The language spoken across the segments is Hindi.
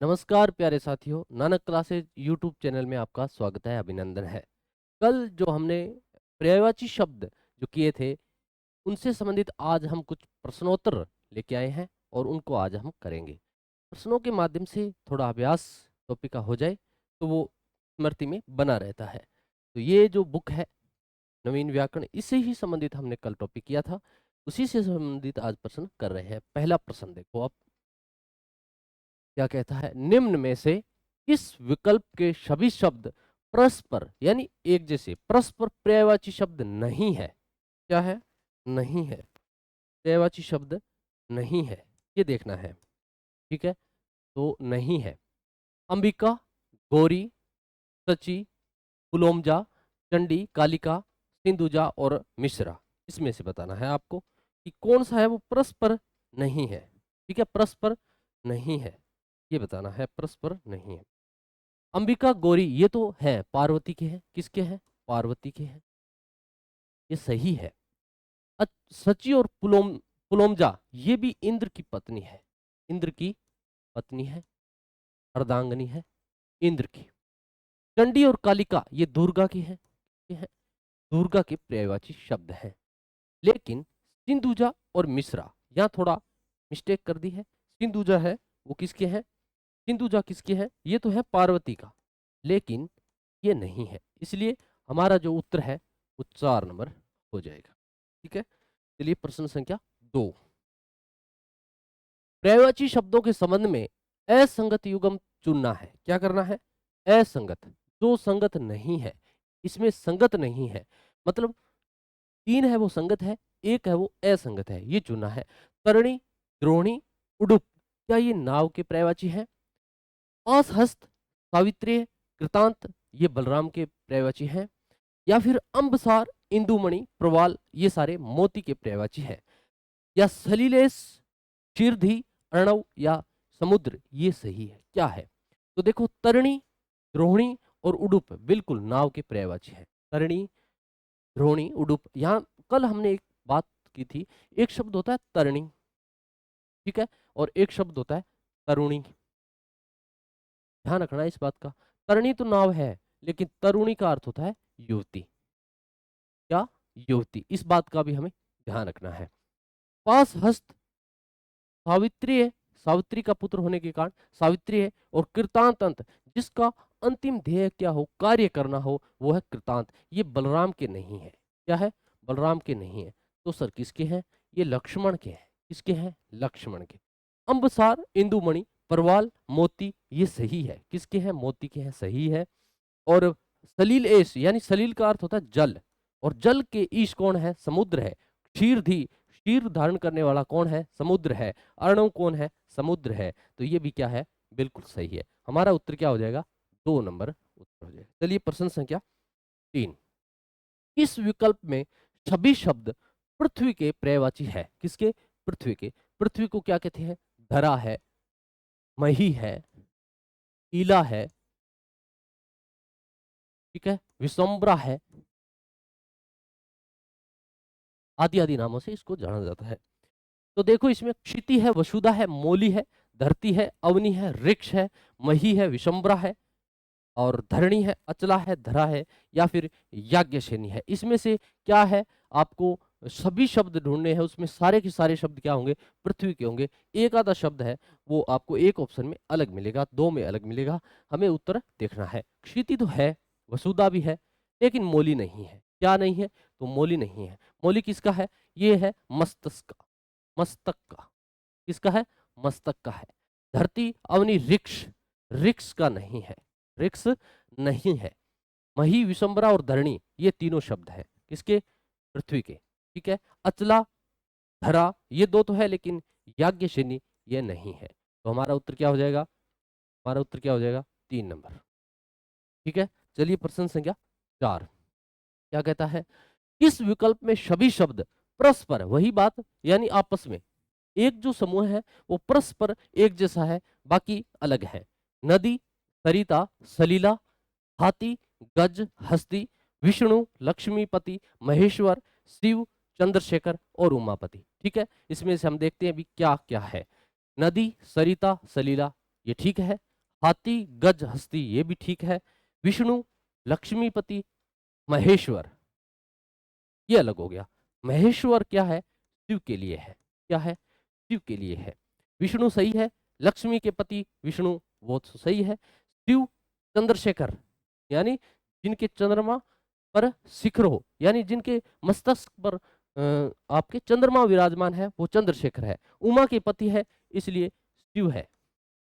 नमस्कार प्यारे साथियों, नानक क्लासेज यूट्यूब चैनल में आपका स्वागत है, अभिनंदन है। कल जो हमने पर्यायवाची शब्द जो किए थे, उनसे संबंधित आज हम कुछ प्रश्नोत्तर लेके आए हैं और उनको आज हम करेंगे। प्रश्नों के माध्यम से थोड़ा अभ्यास टॉपिक का हो जाए तो वो स्मृति में बना रहता है। तो ये जो बुक है नवीन व्याकरण, इससे ही संबंधित हमने कल टॉपिक किया था, उसी से संबंधित आज प्रश्न कर रहे हैं। पहला प्रश्न देखो आप, क्या कहता है, निम्न में से किस विकल्प के सभी शब्द परस्पर यानी एक जैसे परस्पर पर्यायवाची शब्द नहीं है? क्या है? नहीं है, पर्यायवाची शब्द नहीं है, ये देखना है। ठीक है, तो नहीं है। अंबिका, गौरी, सची, पुलोमजा, चंडी, कालिका, सिंधुजा और मिश्रा, इसमें से बताना है आपको कि कौन सा है वो परस्पर नहीं है। ठीक है, परस्पर नहीं है, ये बताना है, परस्पर नहीं है। अंबिका, गौरी, ये तो है पार्वती के हैं। किसके हैं? पार्वती के हैं, ये सही है। सची और पुलोमजा, ये भी इंद्र की पत्नी है। इंद्र की पत्नी है, अर्धांगिनी है इंद्र की। चंडी और कालिका, ये दुर्गा की है। ये है दुर्गा के पर्यायवाची शब्द हैं। लेकिन सिंधुजा और मिश्रा, यहाँ थोड़ा मिस्टेक कर दी है। सिंधुजा है वो किसके हैं? सिंधुजा किसके हैं? ये तो है पार्वती का, लेकिन ये नहीं है, इसलिए हमारा जो उत्तर है वो 4 नंबर हो जाएगा। ठीक है, चलिए प्रश्न संख्या 2। पर्यायवाची शब्दों के संबंध में असंगत युग्म चुनना है। क्या करना है? असंगत, जो संगत नहीं है, इसमें संगत नहीं है, मतलब 3 है वो संगत है, 1 है वो असंगत है, ये चुनना है। तरणी, द्रोणी, उडुप, क्या ये नाव के पर्यायवाची है? असहस्त, सावित्रेय, कृतांत, ये बलराम के पर्यायवाची हैं। या फिर अंबसार, इंदुमणि, प्रवाल, ये सारे मोती के पर्यायवाची हैं। या सलीलेश, शीर्धी, अर्णव या समुद्र, ये सही है। क्या है? तो देखो, तरणी, द्रोणी और उडुप बिल्कुल नाव के पर्यायवाची है। तरणी, द्रोणी, उडुप। यहाँ कल हमने एक बात की थी, एक शब्द होता है तरणी, ठीक है, और एक शब्द होता है तरुणी। ध्यान रखना इस बात का। तरणी तो नाव है, लेकिन तरुणी का अर्थ होता है युवती। क्या? युवती। इस बात का भी हमें ध्यान रखना है। पास हस्त, सावित्री है, सावित्री का पुत्र होने के कारण सावित्री है। और कृतांत अंत, जिसका अंतिम ध्येय क्या हो, कार्य करना हो, वो है कृतांत। ये बलराम के नहीं है। क्या है? बलराम के नहीं है। तो सर किसके हैं? ये लक्ष्मण के हैं। किसके हैं? लक्ष्मण के। अंबसार, इंदुमणि, परवाल, मोती, ये सही है। किसके हैं? मोती के हैं, सही है। और सलील एश, यानी सलील का अर्थ होता है जल, और जल के ईश कौन है? समुद्र है। क्षीरधी, क्षीर धारण करने वाला कौन है? समुद्र है। अर्णव कौन है? समुद्र है। तो ये भी क्या है? बिल्कुल सही है। हमारा उत्तर क्या हो जाएगा? 2 नंबर उत्तर हो जाएगा। चलिए प्रश्न संख्या 3। इस विकल्प में सभी शब्द पृथ्वी के पर्यायवाची है। किसके? पृथ्वी के। पृथ्वी को क्या कहते हैं? धरा है, मही है, ईला है, ठीक है, विश्वम्बरा है, आदि आदि नामों से इसको जाना जाता है। तो देखो, इसमें क्षिति है, वसुधा है, मोली है, धरती है, अवनी है, ऋक्ष है, मही है, विशंबरा है, और धरणी है, अचला है, धरा है, या फिर याज्ञसेनी है। इसमें से क्या है? आपको सभी शब्द ढूंढने हैं, उसमें सारे के सारे शब्द क्या होंगे? पृथ्वी के होंगे। एक आधा शब्द है वो आपको एक ऑप्शन में अलग मिलेगा, 2 में अलग मिलेगा। हमें उत्तर देखना है। क्षिति तो है, वसुधा भी है, लेकिन मोली नहीं है। क्या नहीं है? तो मोली नहीं है। मोली किसका है? ये है मस्तक का, मस्तक का। किसका है? मस्तक का है। धरती, अवनी, ऋक्ष, ऋक्ष का नहीं है, ऋक्ष नहीं है। मही, विशंबरा और धरणी, ये तीनों शब्द हैं किसके? पृथ्वी के। ठीक है, अचला, धरा, ये 2 तो है, लेकिन याज्ञसेनी ये नहीं है। तो हमारा उत्तर क्या हो जाएगा? हमारा उत्तर क्या हो जाएगा? 3 नंबर। ठीक है, चलिए प्रश्न संख्या 4। क्या कहता है? इस विकल्प में सभी शब्द परस्पर, वही बात, यानी आपस में एक जो समूह है वो परस्पर एक जैसा है, बाकी अलग है। नदी, सरिता, सलीला, हाथी, गज, हस्ती, विष्णु, लक्ष्मीपति, महेश्वर, शिव, चंद्रशेखर और उमापति। ठीक है, इसमें से हम देखते हैं अभी क्या क्या है। नदी, सरिता, सलीला, ये ठीक है। हाथी, गज, हस्ती, ये भी ठीक है। विष्णु, लक्ष्मीपति, महेश्वर, ये अलग हो गया। महेश्वर क्या है? शिव के लिए है। क्या है? शिव के लिए है। विष्णु सही है, लक्ष्मी के पति विष्णु वो तो सही है। शिव चंद्रशेखर, यानी जिनके चंद्रमा पर शिखर हो, यानी जिनके मस्तक पर आपके चंद्रमा विराजमान है, वो चंद्रशेखर है। उमा के पति है, इसलिए शिव है,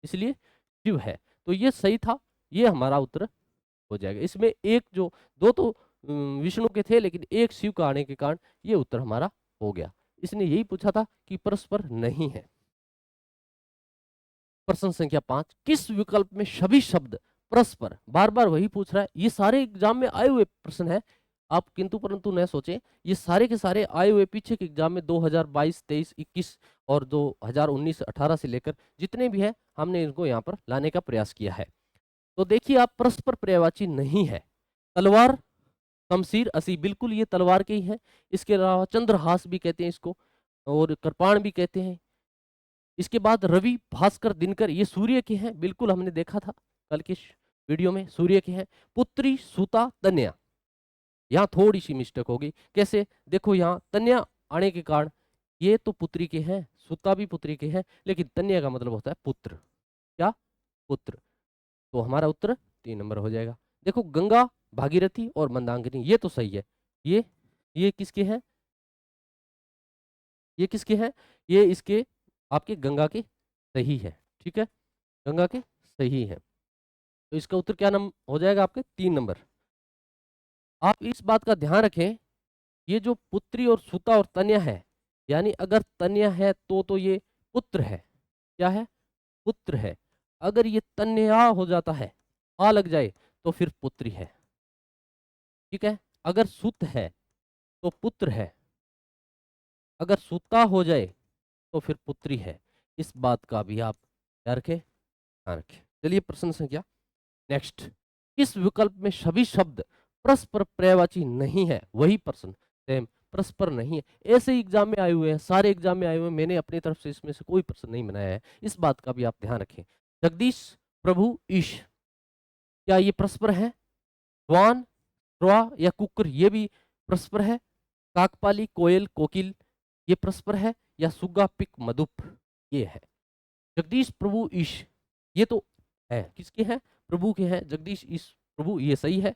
इसलिए शिव है। तो ये सही था, ये हमारा उत्तर हो जाएगा। इसमें एक जो दो तो विष्णु के थे, लेकिन एक शिव का आने के कारण ये उत्तर हमारा हो गया। इसने यही पूछा था कि परस्पर नहीं है। प्रश्न संख्या 5, किस विकल्प में सभी शब्द परस्पर, बार बार वही पूछ रहा है, ये सारे एग्जाम में आए हुए प्रश्न है, आप किंतु परंतु न सोचें, ये सारे के सारे आए हुए पीछे के एग्जाम में 2022, 23, 21 और 2019, 18 से लेकर जितने भी है, हमने इनको यहाँ पर लाने का प्रयास किया है। तो देखिए, आप परस्पर पर्यायवाची नहीं है। तलवार, शमशीर, असी, बिल्कुल ये तलवार के ही है। इसके अलावा चंद्रहास भी कहते हैं इसको, और कृपाण भी कहते हैं। इसके बाद रवि, भास्कर, दिनकर, ये सूर्य के हैं, बिल्कुल हमने देखा था कल के वीडियो में, सूर्य के हैं। पुत्री, सूता, तन्या, यहाँ थोड़ी सी मिस्टेक होगी। कैसे? देखो, यहाँ तन्या आने के कारण ये तो पुत्री के हैं, सूता भी पुत्री के हैं, लेकिन तन्या का मतलब होता है पुत्र। क्या? पुत्र। तो हमारा उत्तर 3 नंबर हो जाएगा। देखो, गंगा, भागीरथी और मंदाकिनी, ये तो सही है। ये किसके हैं? ये किसके हैं? ये इसके आपके गंगा के सही है। ठीक है, गंगा के सही है। तो इसका उत्तर क्या हो जाएगा आपके? 3 नंबर। आप इस बात का ध्यान रखें, ये जो पुत्री और सुता और तन्या है, यानी अगर तन्या है तो ये पुत्र है। क्या है? पुत्र है। अगर ये तन्या हो जाता है, आ लग जाए, तो फिर पुत्री है। ठीक है, अगर सुत है तो पुत्र है, अगर सुता हो जाए तो फिर पुत्री है। इस बात का भी आप ध्यान रखें, ध्यान रखें। चलिए प्रश्न संख्या नेक्स्ट, किस विकल्प में सभी शब्द परस्पर पर्यायवाची नहीं है? वही प्रश्न सेम, परस्पर नहीं है। ऐसे ही एग्जाम में आए हुए हैं, सारे एग्जाम में आए हुए हैं, मैंने अपनी तरफ से इसमें से कोई प्रश्न नहीं बनाया है। इस बात का भी आप ध्यान रखें। जगदीश, प्रभु, ईश, क्या ये परस्पर है? स्वान, श्वा या कुकर, ये भी परस्पर है। काकपाली, कोयल, कोकिल, ये परस्पर है। या सुग्गा, पिक, मधुप, ये है। जगदीश, प्रभु, ईश, ये तो है, किसके हैं? प्रभु के हैं। जगदीश, ईश, प्रभु, ये सही है।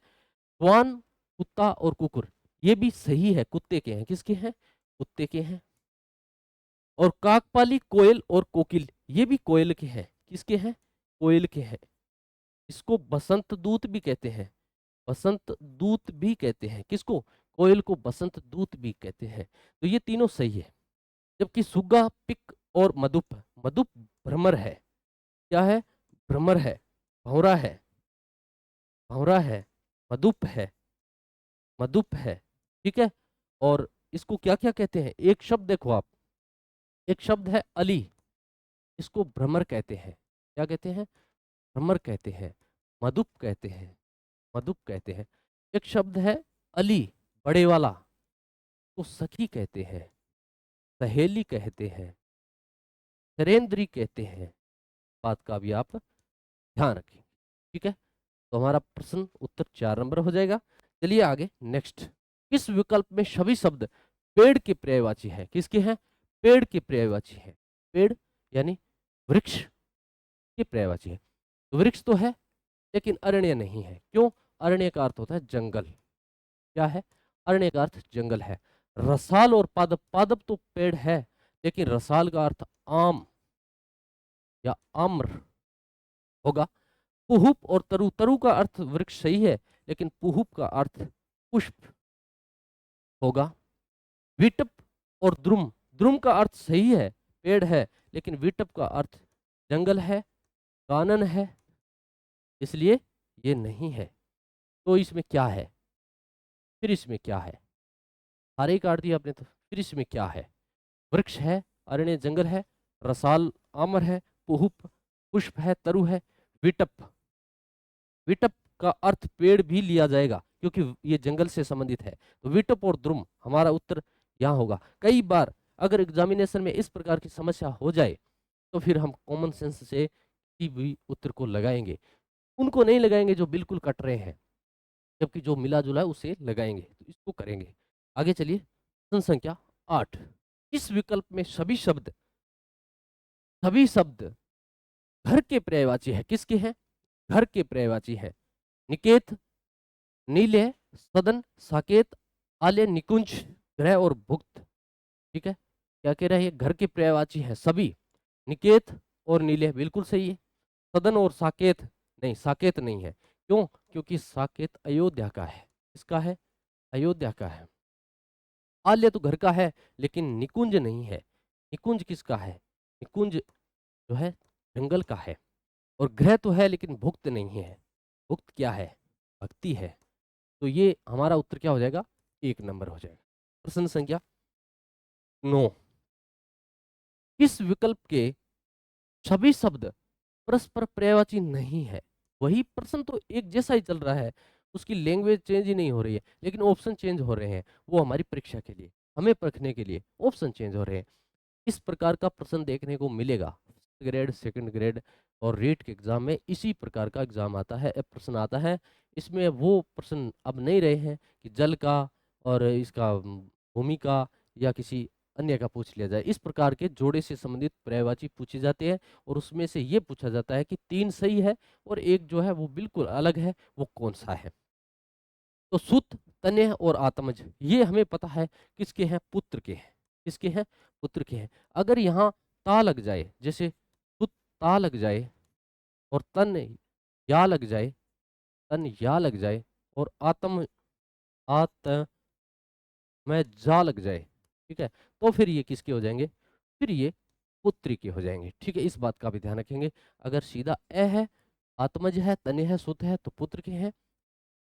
स्वान, कुत्ता और कुकुर, ये भी सही है, कुत्ते के हैं। किसके हैं? कुत्ते के हैं। और काकपाली, कोयल और कोकिल, ये भी कोयल के हैं। किसके हैं? कोयल के हैं। इसको बसंत दूत भी कहते हैं, बसंत दूत भी कहते हैं। किसको? कोयल को बसंत दूत भी कहते हैं। तो ये तीनों सही है। जबकि सुग्गा, पिक और मधुप, मधुप भ्रमर है। क्या है? भ्रमर है, भौरा है, भौरा है, मधुप है, मधुप है। ठीक है, और इसको क्या क्या कहते हैं? एक शब्द देखो आप, एक शब्द है अली, इसको भ्रमर कहते हैं। क्या कहते हैं? भ्रमर कहते हैं, मधुप कहते हैं, मधुप कहते हैं। एक शब्द है अली, बड़े वाला, तो सखी कहते हैं, सहेली कहते हैं, शरेंद्री कहते हैं। बात का भी आप ध्यान रखें। ठीक है, तो हमारा प्रश्न उत्तर 4 नंबर हो जाएगा। चलिए आगे नेक्स्ट, किस विकल्प में सभी शब्द पेड़ के पर्यायवाची है? किसके हैं? पेड़ के पर्यायवाची है। पेड़ यानी वृक्ष के पर्यायवाची है। तो वृक्ष तो है, लेकिन अरण्य नहीं है। क्यों? अरण्य का अर्थ होता है जंगल। क्या है? अरण्य का अर्थ जंगल है। रसाल और पादप, पादप तो पेड़ है, लेकिन रसाल का अर्थ आम या आम्र होगा। पुहुप और तरु, तरु का अर्थ वृक्ष सही है, लेकिन पुहुप का अर्थ पुष्प होगा। विटप और द्रुम, द्रुम का अर्थ सही है, पेड़ है, लेकिन विटप का अर्थ जंगल है, कानन है, इसलिए ये नहीं है। तो इसमें क्या है? फिर इसमें क्या है? सारे काट दिया आपने, तो फिर इसमें क्या है? वृक्ष है, अरण्य जंगल है, रसाल आमर है, पुहुप पुष्प है, तरु है, विटप, विटप का अर्थ पेड़ भी लिया जाएगा, क्योंकि ये जंगल से संबंधित है। तो विटप और द्रुम, हमारा उत्तर यहाँ होगा। कई बार अगर एग्जामिनेशन में इस प्रकार की समस्या हो जाए, तो फिर हम कॉमन सेंस से किसी भी उत्तर को लगाएंगे, उनको नहीं लगाएंगे जो बिल्कुल कट रहे हैं, जबकि जो मिला जुला है उसे लगाएंगे, तो इसको करेंगे। आगे चलिए, प्रश्न संख्या 8। इस विकल्प में सभी शब्द घर के पर्यायवाची है। किसके हैं? घर के पर्यायवाची है। निकेत, नील्य, सदन, साकेत, आलय, निकुंज, ग्रह और भुक्त। ठीक है, क्या कह रहा है? ये घर के पर्यायवाची है सभी। निकेत और नील्य बिल्कुल सही है। सदन और साकेत नहीं, साकेत नहीं है। क्यों? क्योंकि साकेत अयोध्या का है। किसका है? अयोध्या का है। आल्य तो घर का है, लेकिन निकुंज नहीं है। निकुंज किसका है? निकुंज जो है जंगल का है। और ग्रह तो है, लेकिन भुक्त नहीं है। भुक्त क्या है? भक्ति है। तो ये हमारा उत्तर क्या हो जाएगा? 1 नंबर हो जाएगा। प्रश्न संख्या 9। किस विकल्प के सभी शब्द परस्पर पर्यायवाची नहीं है? वही प्रश्न तो एक जैसा ही चल रहा है, उसकी लैंग्वेज चेंज ही नहीं हो रही है, लेकिन ऑप्शन चेंज हो रहे हैं। वो हमारी परीक्षा के लिए, हमें परखने के लिए ऑप्शन चेंज हो रहे हैं। इस प्रकार का प्रश्न देखने को मिलेगा फर्स्ट ग्रेड, सेकंड ग्रेड और रीट के एग्जाम में। इसी प्रकार का एग्जाम आता है, प्रश्न आता है। इसमें वो प्रश्न अब नहीं रहे हैं कि जल का और इसका भूमि का या किसी अन्य का पूछ लिया जाए। इस प्रकार के जोड़े से संबंधित पर्यायवाची पूछे जाते हैं, और उसमें से ये पूछा जाता है कि 3 सही है और एक जो है वो बिल्कुल अलग है, वो कौन सा है। तो सुत, तनय और आत्मज ये हमें पता है किसके हैं? पुत्र के हैं। किसके हैं? पुत्र के हैं। अगर यहाँ ता लग जाए, जैसे सुत ता लग जाए और तन या लग जाए, तन या लग जाए और आत्म में जा लग जाए, ठीक है, तो फिर ये किसके हो जाएंगे? फिर ये पुत्री के हो जाएंगे। ठीक है, इस बात का भी ध्यान रखेंगे। अगर सीधा ए है, आत्मज है, तने है, सुत है, तो पुत्र के हैं।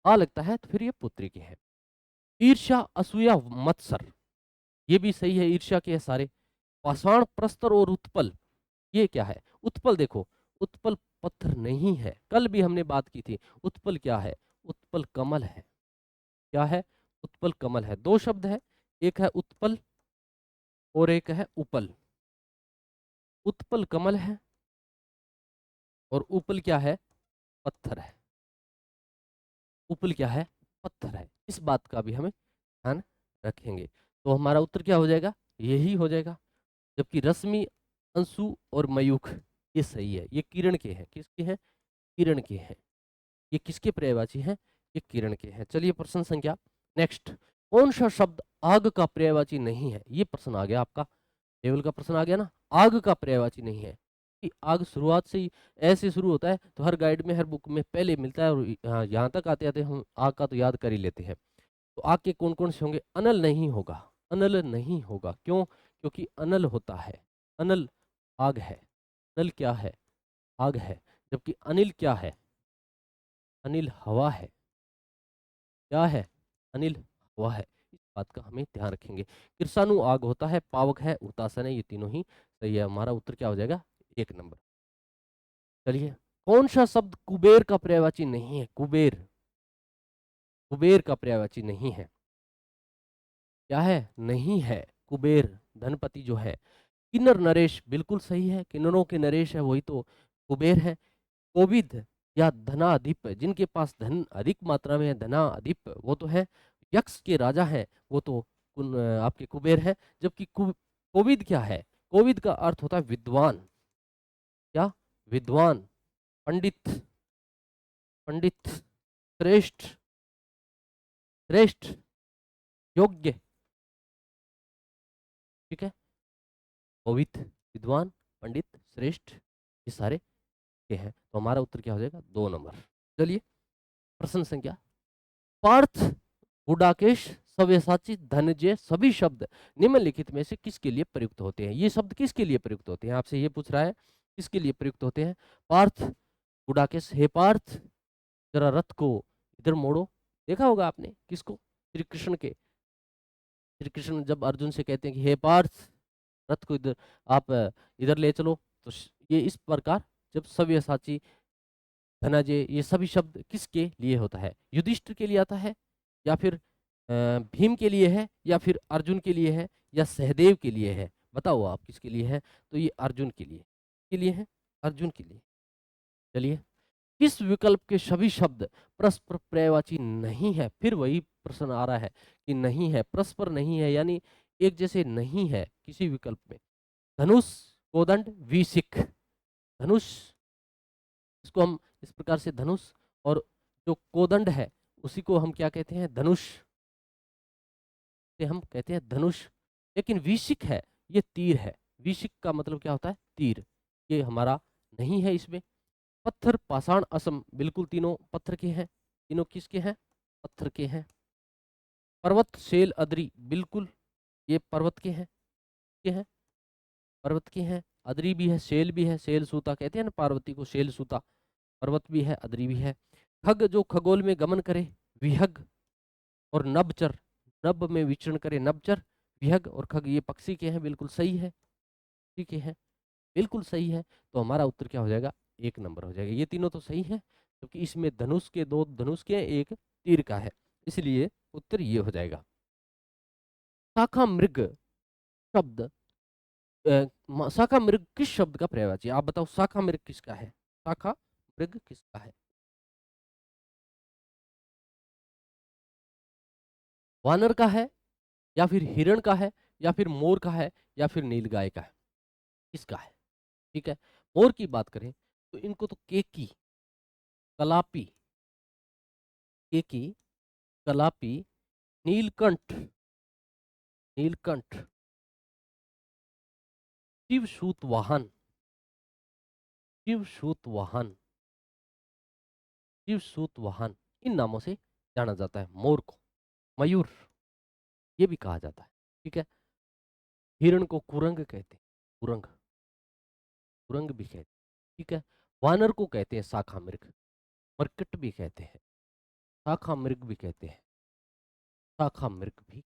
आ लगता है तो फिर ये पुत्री के हैं। ईर्ष्या, असूया, मत्सर ये भी सही है, ईर्ष्या के है सारे। पाषाण, प्रस्तर और उत्पल ये क्या है? उत्पल देखो, उत्पल पत्थर नहीं है, कल भी हमने बात की थी। उत्पल क्या है? उत्पल कमल है। क्या है? उत्पल कमल है। 2 शब्द है, एक है उत्पल और एक है उपल। उत्पल कमल है और उपल क्या है? पत्थर है। उपल क्या है? पत्थर है। इस बात का भी हमें ध्यान रखेंगे। तो हमारा उत्तर क्या हो जाएगा? यही हो जाएगा। जबकि रश्मि, अंशु और मयूख ये सही है, ये किरण के हैं। किसके हैं? किरण के हैं। ये किसके पर्यायवाची हैं? ये किरण के हैं। चलिए प्रश्न संख्या नेक्स्ट। कौन सा शब्द आग का पर्यायवाची नहीं है? ये प्रश्न आ गया आपका, टेबल का प्रश्न आ गया ना। आग का पर्यायवाची नहीं है कि आग शुरुआत से ही ऐसे शुरू होता है, तो हर गाइड में, हर बुक में पहले मिलता है, और यहाँ तक आते आते हम आग का तो याद कर ही लेते हैं। तो आग के कौन कौन से होंगे? अनल नहीं होगा। अनल नहीं होगा। क्यों? क्योंकि अनल होता है। अनल आग है। अनल क्या है? आग है। जबकि अनिल क्या है? अनिल हवा है। क्या है? अनिल हवा है। इस बात का हमें ध्यान रखेंगे। कृषाणु आग होता है, पावक है, हुतासन है, ये तीनों ही सही है। हमारा उत्तर क्या हो जाएगा? 1 नंबर। चलिए, कौन सा शब्द कुबेर का पर्यायवाची नहीं है? कुबेर, कुबेर का पर्यायवाची नहीं है। क्या है? नहीं है। कुबेर धनपति जो है। किन्नर नरेश बिल्कुल सही है, किन्नरों के नरेश है वही तो कुबेर है। कोविद या धनाधिप जिनके पास धन अधिक मात्रा में है, धनाधिप वो तो है। यक्ष के राजा हैं वो तो आपके कुबेर है। जबकि कोविद क्या है? कोविद का अर्थ होता है विद्वान। क्या? विद्वान, पंडित, पंडित, श्रेष्ठ, श्रेष्ठ, योग्य। ठीक है, कोविद, विद्वान, पंडित, श्रेष्ठ, ये सारे के हैं। तो हमारा उत्तर क्या हो जाएगा? 2 नंबर। चलिए प्रश्न संख्या। पार्थ, गुडाकेश, सव्यसाची, धनंजय सभी शब्द निम्नलिखित में से किसके लिए प्रयुक्त होते हैं? ये शब्द किसके लिए प्रयुक्त होते हैं? आपसे ये पूछ रहा है, किसके लिए प्रयुक्त होते हैं? पार्थ, गुडाकेश। हे पार्थ, जरा रथ को इधर मोड़ो। देखा होगा आपने किसको? श्री कृष्ण के। श्री कृष्ण जब अर्जुन से कहते हैं कि हे पार्थ, रथ को इधर आप इधर ले चलो, तो ये इस प्रकार जब सव्यसाची, धनंजय ये सभी शब्द किसके लिए होता है? युधिष्ठिर के लिए आता है, या फिर भीम के लिए है, या फिर अर्जुन के लिए है, या सहदेव के लिए है? बताओ आप किसके लिए है? तो ये अर्जुन के लिए है। अर्जुन के लिए। चलिए, किस विकल्प के सभी शब्द परस्पर पर्यायवाची नहीं है? फिर वही प्रश्न आ रहा है कि नहीं है, परस्पर नहीं है, यानी एक जैसे नहीं है किसी विकल्प में। धनुष, कोदंड, विसिख। धनुष, इसको हम इस प्रकार से धनुष, और जो कोदंड है उसी को हम क्या कहते हैं? धनुष से हम कहते हैं धनुष। लेकिन विसिख है, ये तीर है। विसिख का मतलब क्या होता है? तीर। ये हमारा नहीं है इसमें। पत्थर, पाषाण, असम, बिल्कुल तीनों पत्थर के हैं। तीनों किसके हैं? पत्थर के हैं। पर्वत, शैल, अदरी, बिल्कुल ये पर्वत के हैं, पर्वत के हैं। अदरी भी है, शैल भी है। शैल सूता कहते हैं ना पार्वती को, शैल सूता। पर्वत भी है, अदरी भी है। खग, जो खगोल में गमन करे, विहग। और नभचर, नभ में विचरण करे, नभचर। विहग और खग ये पक्षी के हैं, बिल्कुल सही है। ठीक है, बिल्कुल सही है। तो हमारा उत्तर क्या हो जाएगा? 1 नंबर हो जाएगा। ये तीनों तो सही है, क्योंकि इसमें धनुष के, 2 धनुष के हैं, 1 तीर का है, इसलिए उत्तर ये हो जाएगा। शाखा मृग शब्द, शाखा मृग किस शब्द का पर्यायवाची है? आप बताओ, शाखा मृग किसका है? शाखा मृग किसका है? वानर का है, या फिर हिरण का है, या फिर मोर का है, या फिर नीलगाय का है? किसका है? ठीक है, मोर की बात करें तो इनको तो केकी, कलापी, केकी, कलापी, नीलकंठ, नीलकंठ, शिवसूत वाहन, शिवसूत वाहन, शिवसूत वाहन, इन नामों से जाना जाता है मोर को। मयूर, ये भी कहा जाता है। ठीक है, हिरण को कुरंग कहते हैं, कुरंग, कुरंग भी कहते हैं। ठीक है, वानर को कहते हैं शाखा मृग, मरकट भी कहते हैं, शाखा मृग भी कहते हैं, शाखा मृग भी।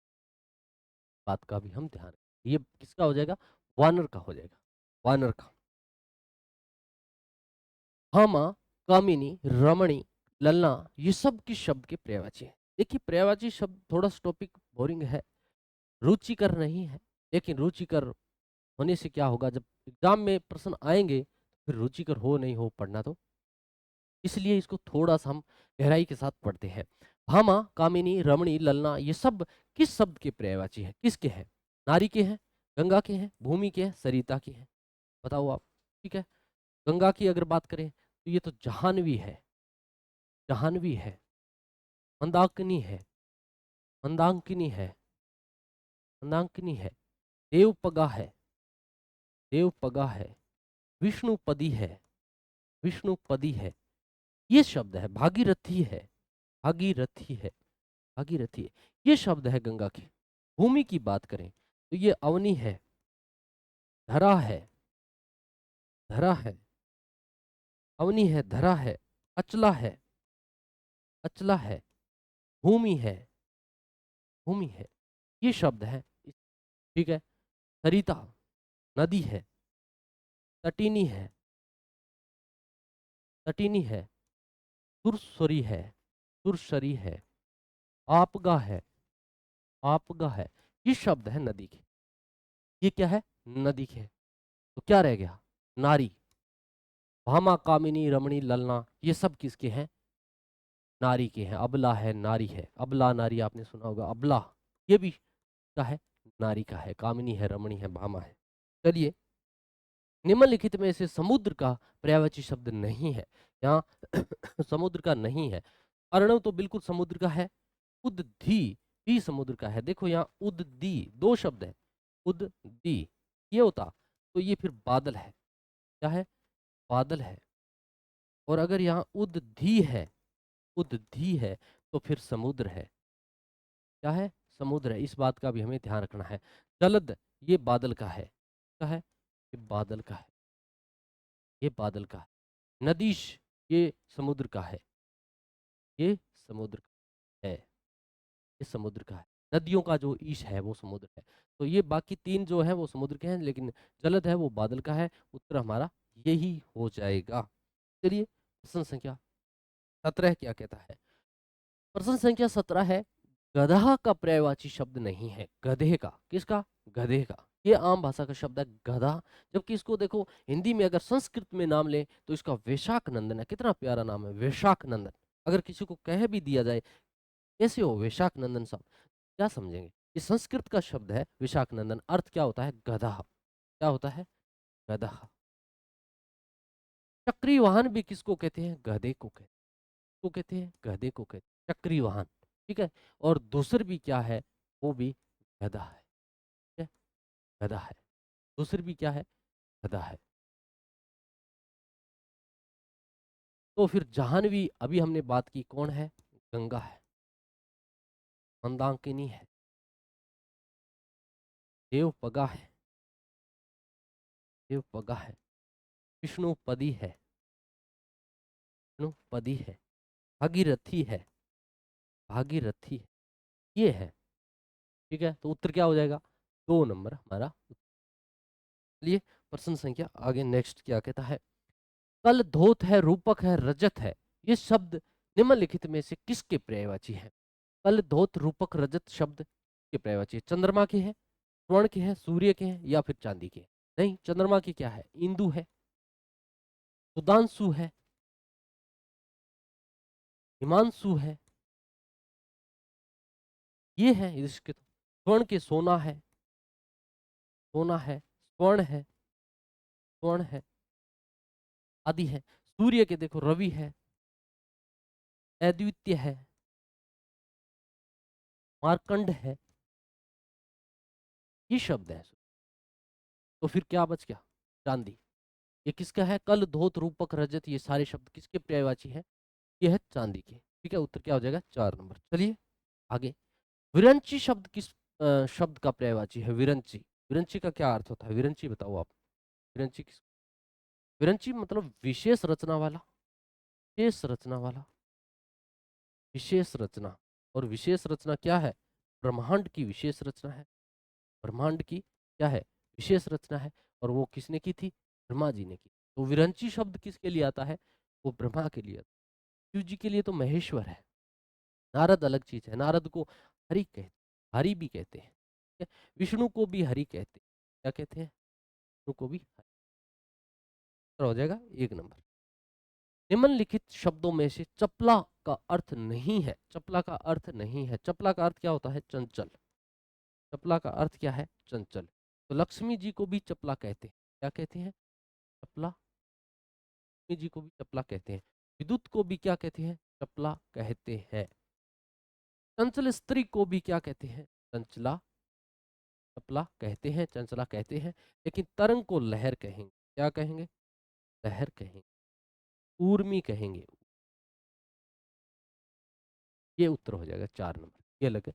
बात का भी हम ध्यान रखें। ये किसका हो जाएगा? वानर का हो जाएगा, वानर का। हामा, कामिनी, रमणी, ललना, ये सब किस शब्द के पर्यायवाची है? देखिए, पर्यायवाची शब्द थोड़ा सा टॉपिक बोरिंग है, रुचिकर नहीं है। लेकिन रुचिकर होने से क्या होगा? जब एग्जाम में प्रश्न आएंगे, फिर रुचिकर हो नहीं हो पढ़ना, तो इसलिए इसको थोड़ा सा हम गहराई के साथ पढ़ते हैं। भामा, कामिनी, रमणी, ललना, ये सब किस शब्द के पर्यायवाची है? किसके हैं? नारी के हैं, गंगा के हैं, भूमि के हैं, सरिता के हैं? बताओ आप। ठीक है, गंगा की अगर बात करें तो ये तो जहानवी है, जहानवी है, मंदाकिनी है, मंदाकिनी है, मंदाकिनी है, देवपगा है, देवपगा है, विष्णुपदी है, विष्णुपदी है। ये शब्द है। भागीरथी है, भागीरथी है, भागीरथी है, ये शब्द है गंगा के। भूमि की बात करें तो ये अवनी है, धरा है, धरा है, अवनी है, धरा है, अचला है, अचला है, भूमि है, भूमि है, ये शब्द है। ठीक है, सरिता नदी है, तटीनी है, तटीनी है, सुरसरी है, सुरसरी है, आपगा है, आपगा है, ये शब्द है नदी के। ये क्या है? नदी के। तो क्या रह गया? नारी। भामा, कामिनी, रमणी, ललना, ये सब किसके हैं? नारी के हैं। अबला है, नारी है, अबला नारी आपने सुना होगा, अबला, ये भी का है, नारी का है। कामिनी है, रमणी है, भामा है। चलिए, निम्नलिखित में से समुद्र का पर्यायवाची शब्द नहीं है। यहाँ समुद्र का नहीं है। अर्णव तो बिल्कुल समुद्र का है। उद्धी भी समुद्र का है। देखो यहाँ उद्दी, 2 शब्द है, उद्दी, ये होता तो ये फिर बादल है। क्या है? बादल है। और अगर यहाँ उद्धी है, उद्धी है, तो फिर समुद्र है। क्या है? समुद्र है। इस बात का भी हमें ध्यान रखना है। जलद, ये बादल का है। क्या है? ये बादल का है, ये बादल का है। नदीश, ये समुद्र का है, ये समुद्र का है, ये समुद्र का है। नदियों का जो ईश है वो समुद्र है। तो ये बाकी 3 जो है वो समुद्र के हैं, लेकिन जलद है वो बादल का है। उत्तर हमारा यही हो जाएगा। चलिए, प्रश्न संख्या 17 क्या कहता है? प्रश्न संख्या 17 है, गधा का पर्यायवाची शब्द नहीं है। गधे का, किसका? गधे का। ये आम भाषा का शब्द है गधा, जबकि इसको देखो हिंदी में अगर संस्कृत में नाम लें तो इसका वैशाख नंदन है। कितना प्यारा नाम है वैशाख नंदन। अगर किसी को कह भी दिया जाए कैसे हो वैशाख नंदन साहब, क्या समझेंगे? ये संस्कृत का शब्द है विशाख नंदन, अर्थ क्या होता है? गधा। क्या होता है? गधा। चक्री वाहन भी किसको कहते हैं? गधे को कहते हैं। को कहते हैं? गधे को कहते हैं चक्री वाहन। ठीक है। और दूसर भी क्या है? वो भी गधा है। ठीक है? गधा है। दूसर भी क्या है? गधा है। तो फिर जाह्नवी अभी हमने बात की, कौन है? गंगा है। मंदाकिनी है। देवपगा है। देवपगा है। विष्णुपदी है। विष्णुपदी है। भागीरथी है। भागीरथी है। ये है। ठीक है, तो उत्तर क्या हो जाएगा? 2 नंबर हमारा। चलिए प्रश्न संख्या आगे, नेक्स्ट क्या कहता है? कल धोत है, रूपक है, रजत है, ये शब्द निम्नलिखित में से किसके पर्यायवाची है? कल धोत रूपक रजत शब्द के पर्यायवाची है? चंद्रमा के हैं, स्वर्ण के हैं, सूर्य के हैं, या फिर चांदी के? नहीं, चंद्रमा की क्या है? इंदु है, सुधांशु है, हिमांशु है, ये है इसके। तो स्वर्ण के सोना है, सोना है, स्वर्ण है, स्वर्ण है आदि है। सूर्य के देखो रवि है, अद्वितीय है, मार्कंड है, ये शब्द है। तो फिर क्या बच गया? चांदी। ये किसका है? कल धोत रूपक रजत, ये सारे शब्द किसके पर्यायवाची है? ये है चांदी के। ठीक है, उत्तर क्या हो जाएगा? 4 नंबर। चलिए आगे, विरंची शब्द किस शब्द का पर्यायवाची है? विरंची। विरंची का क्या अर्थ होता है? विरंची बताओ आप। विरंची किस? विरंची मतलब विशेष रचना वाला, विशेष रचना वाला, विशेष रचना। और विशेष रचना क्या है? ब्रह्मांड की विशेष रचना है। ब्रह्मांड की क्या है? विशेष रचना है। और वो किसने की थी? ब्रह्मा जी ने की। तो विरंची शब्द किसके लिए आता है? वो ब्रह्मा के लिए आता है। शिव जी के लिए तो महेश्वर है। नारद अलग चीज है, नारद को हरि कहते, हरि भी कहते हैं। ठीक है? विष्णु को भी हरि कहते हैं। क्या कहते हैं? विष्णु को भी हरि। तो हो जाएगा 1 नंबर। निम्नलिखित शब्दों में से चपला का अर्थ नहीं है, चपला का अर्थ नहीं है, चपला का अर्थ क्या होता है? चंचल। चपला का अर्थ क्या है? चंचल। तो लक्ष्मी जी को भी चपला कहते हैं। क्या कहते हैं? चपला। लक्ष्मी जी को भी चपला कहते हैं। विद्युत को भी क्या कहते हैं? चपला कहते हैं। चंचल स्त्री को भी क्या कहते हैं? चंचला। चपला कहते हैं, चंचला कहते हैं। लेकिन तरंग को लहर कहेंगे। क्या कहेंगे? लहर कहेंगे, ऊर्मी कहेंगे। ये उत्तर हो जाएगा 4 नंबर। ये लगे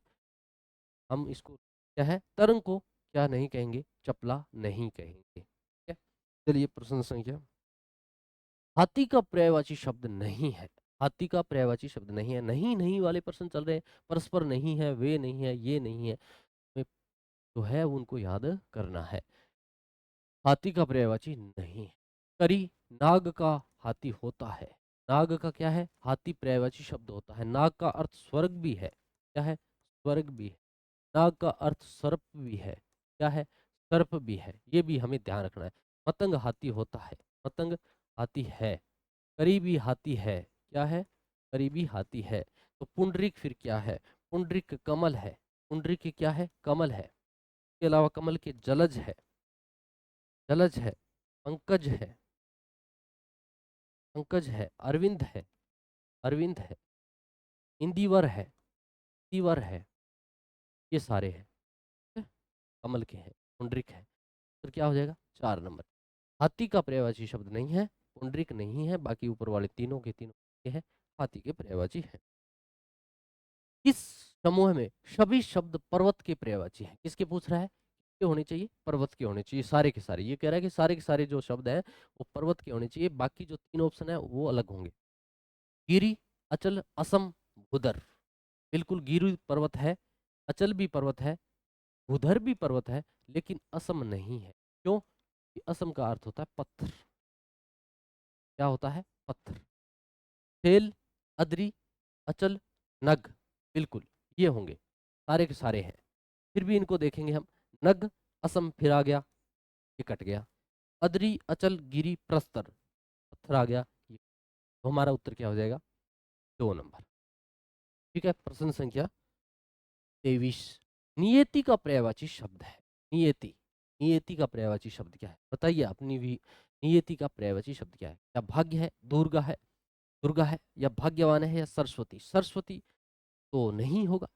हम इसको, क्या है? तरंग को क्या नहीं कहेंगे? चपला नहीं कहेंगे। ठीक है। चलिए प्रश्न संख्या, हाथी का पर्यायवाची शब्द नहीं है। हाथी का पर्यायवाची शब्द नहीं है। नहीं नहीं वाले प्रश्न चल रहे हैं, परस्पर नहीं है, वे नहीं है, ये नहीं है, में जो है उनको याद करना है। हाथी का पर्यायवाची नहीं है। करी नाग का हाथी होता है। नाग का क्या है? हाथी पर्यायवाची शब्द होता है। नाग का अर्थ स्वर्ग भी है। क्या है? स्वर्ग भी है। नाग का अर्थ सर्प भी है। क्या है? सर्प भी है। ये भी हमें ध्यान रखना है। पतंग हाथी होता है। पतंग हाथी है। करीबी हाथी है। क्या है? करीबी हाथी है। तो पुंडरीक फिर क्या है? पुंडरीक कमल है। पुंडरीक क्या है? कमल है। इसके अलावा कमल के जलज है, जलज है, पंकज है, पंकज है, अरविंद है, अरविंद है, इंदिवर है, तीवर है, ये सारे हैं। ठीक है? कमल के हैं, पुंडरीक है। तो क्या हो जाएगा? 4 नंबर। हाथी का पर्यायवाची शब्द नहीं है, पुंडरीक नहीं है, बाकी ऊपर वाले तीनों के तीनों ये है हाथी के पर्यायवाची है। इस समूह में सभी शब्द पर्वत के पर्यायवाची हैं। किसके पूछ रहा है? किसके होने चाहिए? पर्वत के होने चाहिए सारे के सारे। ये कह रहा है कि सारे के सारे जो शब्द हैं वो पर्वत के होने चाहिए, बाकी जो 3 ऑप्शन है वो अलग होंगे। गिरी, अचल, असम, भूधर। बिल्कुल गिरी पर्वत है, अचल भी पर्वत है, भूधर भी पर्वत है, लेकिन असम नहीं है। क्यों? कि असम का अर्थ होता है पत्थर। क्या होता है? पत्थर। सेल, अद्री, अचल, नग, बिल्कुल ये होंगे, सारे के सारे हैं। फिर भी इनको देखेंगे हम। नग, असम फिर आ गया, ये कट गया। अदरी, अचल, गिरी, प्रस्तर, पत्थर आ गया ये। तो हमारा उत्तर क्या हो जाएगा? 2 नंबर। ठीक है, प्रश्न संख्या 23। नियति का पर्यायवाची शब्द है। नियति, नियति का पर्यायवाची शब्द क्या है? बताइए अपनी भी। नियति का पर्यायवाची शब्द क्या है? क्या भाग्य है, दुर्गा है, दुर्गा है, या भाग्यवान है, या सरस्वती? सरस्वती तो नहीं होगा